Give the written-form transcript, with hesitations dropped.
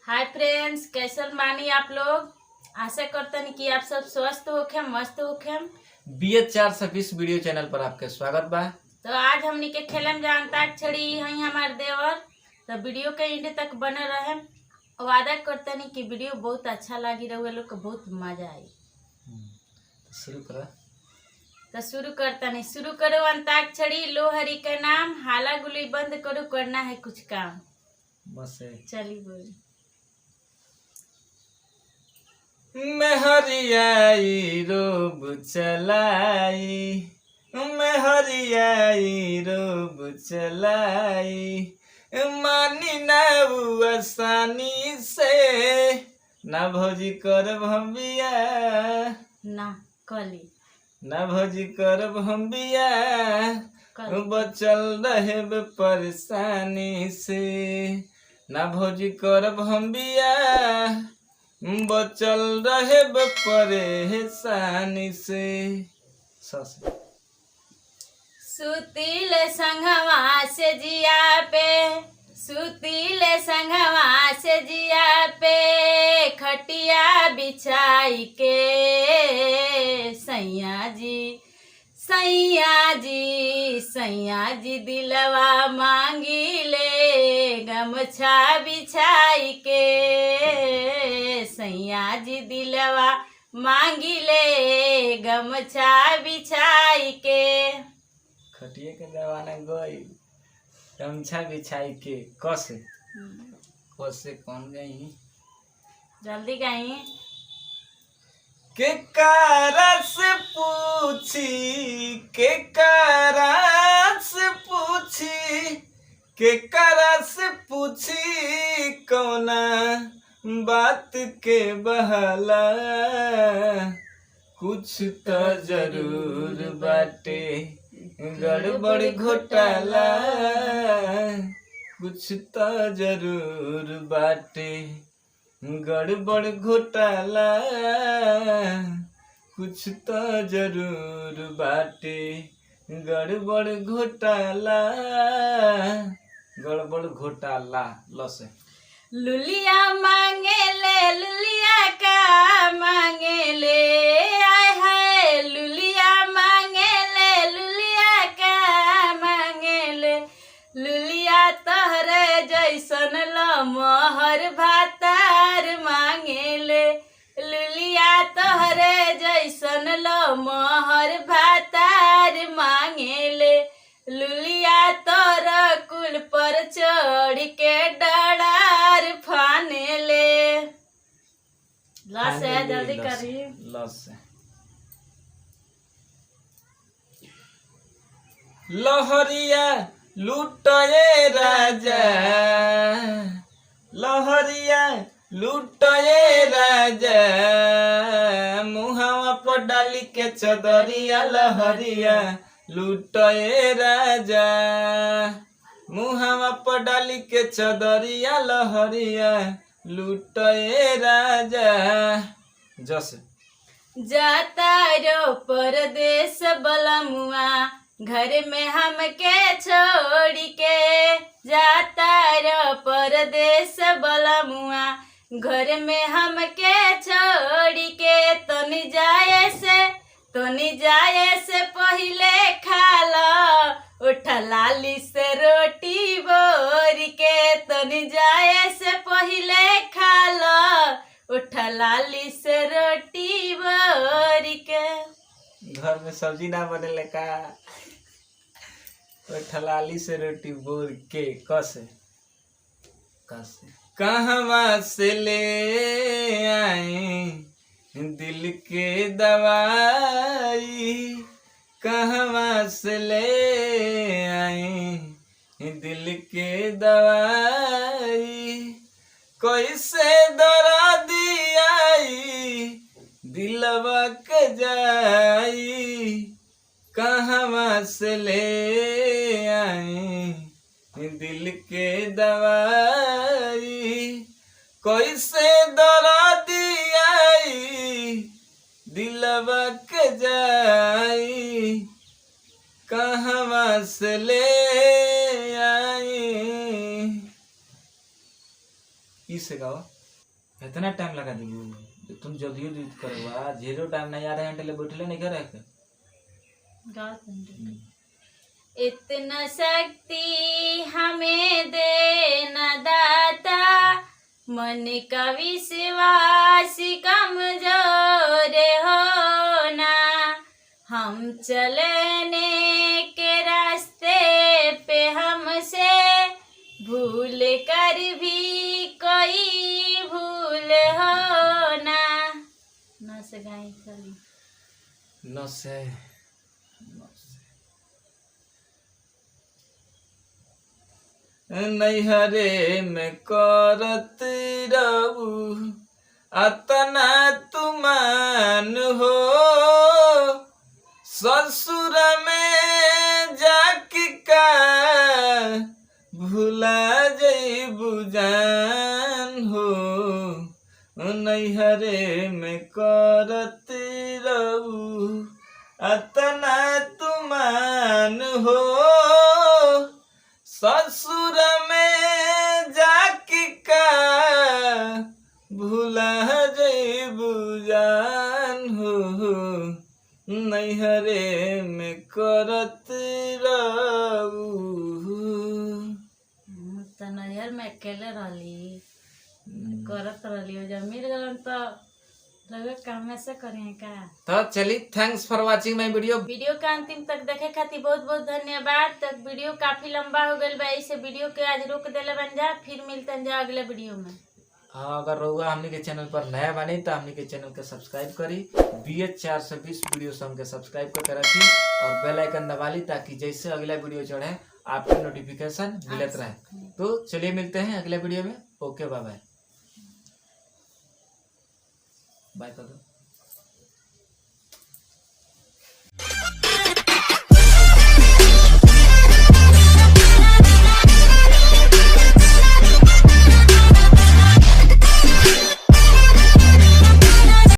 Hi friends, कैसन बानी आप लोग। आशा करतनी कि आप सब स्वस्थ होखे, मस्त होखे। BH426 वीडियो चैनल पर आपके स्वागत बा। तो आज हमनी के खेलम जा अंताक्षरी हई हमार देवर। तो वीडियो के एंड तक बने रहे। वादा करतनी कि वीडियो बहुत अच्छा लगी रहे, लोग को बहुत मजा आई। शुरू करो। तो शुरू करो अंताक्षरी। लो हरी का नाम, हाला गुली बंद करो, करना है कुछ काम। बस चली बोली। मेहरियाई रोब चलाई, मेहरियाई रोब चलाई, मानी ना आसानी से, ना भौजी करब हम बिया, ना कली ना भौजी करब हम बिया, बचल रहे परेशानी से, ना भौजी करब हम बिया, बचल रहे परेशानी से। सुतील संघवा से जिया पे, सुतील संघवा से जिया पे, खटिया बिछाई के, सैया जी सैया जी सैया जी दिलवा मांगी ले, गमछा बिछाई के, सैया जी दिलवा मांगी ले, गमछा बिछाई के। खटिया के जमाना गई, गमछा बिछाई के। कसे कसे कौन गई, जल्दी गई। के कारस पूछी, के कारस पूछी, के कारस पूछी, कौना बात के बहला, कुछ तो जरूर बाटे, गड़बड़ घोटाला, कुछ तो जरूर बाटे, गड़बड़ घोटाला, कुछ तो जरूर बाटे, गड़बड़ घोटाला, गड़बड़ घोटाला। लसे लुलिया मांगे ले, लुलिया का मांगे ले, आय हाय लुलिया मांगे ले, लुलिया का मांगे ले, लुलिया तहरे जैसन लमहर भातार मांगे ले, लुलिया तहरे जैसन लमहर भातार मांगे ले, लुलिया तोर कुल पर चढ़ के डरार फाने ले। लस है, जल्दी करी। लस लहरिया लूटए राजा, लहरिया लूटए राजा, मुहावा पर डाली के चदरिया, लहरिया लूटए राजा, मुहावा पर डाली के चदरिया, लहरिया लूटए राजा। जस जाता रो परदेश बलमुआ, घर में हमके छोड़ के, जाता रो परदेश बलमुआ, घर में हमके छोड़ के, तनी जाए से पहिले खाला, उठा लाली से रोटी बोर के, तनी जाए से पहिले खाला, उठा लाली से रोटी बोर के। घर में सब्जी ना बनेले का, ठलाली से रोटी बोर के। कसे कसे कहवा से ले आए दिल के दवाई, कहवा से ले आए दिल के दवाई, कैसे दरा दियाई दिलवा के जाई, कहवा से ले आए दिल के दवाई, कैसे दरा दियाई दिलवा के जाई, कहवा से ले आई। इसे गाओ। इतना टाइम लगा दी तुम जल्दी दूध करवा 0 टाइम नहीं आ रहे घंटे ले बैठले नहीं कर रहे इतना शक्ति हमें देना दाता, मन का विश्वास कमजोर होना, हम चलने के रास्ते पे हमसे भूल कर भी कोई भूल होना। न से गाय चली न से नैहरे में करत रहू अतना तुमान हो, ससुर में जाके का भूला जइबू जान हो। नैहरे में करत रहू अतना तुमान हो, ससुर में जाके का भूला जइबू जान हो। नैहरे में करत रहू। तो नैहर में अकेले रहली करत रहली, जब मिल गलन तो लगे काम से करें का। तो चलिए thanks for watching my video. Video का अंतिम तक देखे खातिर बहुत बहुत धन्यवाद। तक वीडियो काफी लंबा हो गई बा, इसे वीडियो के आज रोक देले बन जा, फिर मिलते हैं जा अगले वीडियो में। हाँ, अगर रहुआ हमने के चैनल पर नया बने तो हमने के चैनल के सब्सक्राइब करी, BH 420 वीडियो से हमके सब्सक्राइब करके रखी और बेल आइकन दबा ली ताकि जैसे अगला वीडियो चढ़े आपको नोटिफिकेशन मिलत रहे। तो चलिए मिलते हैं अगले वीडियो में। ओके बाय बाय। बाय कर दो।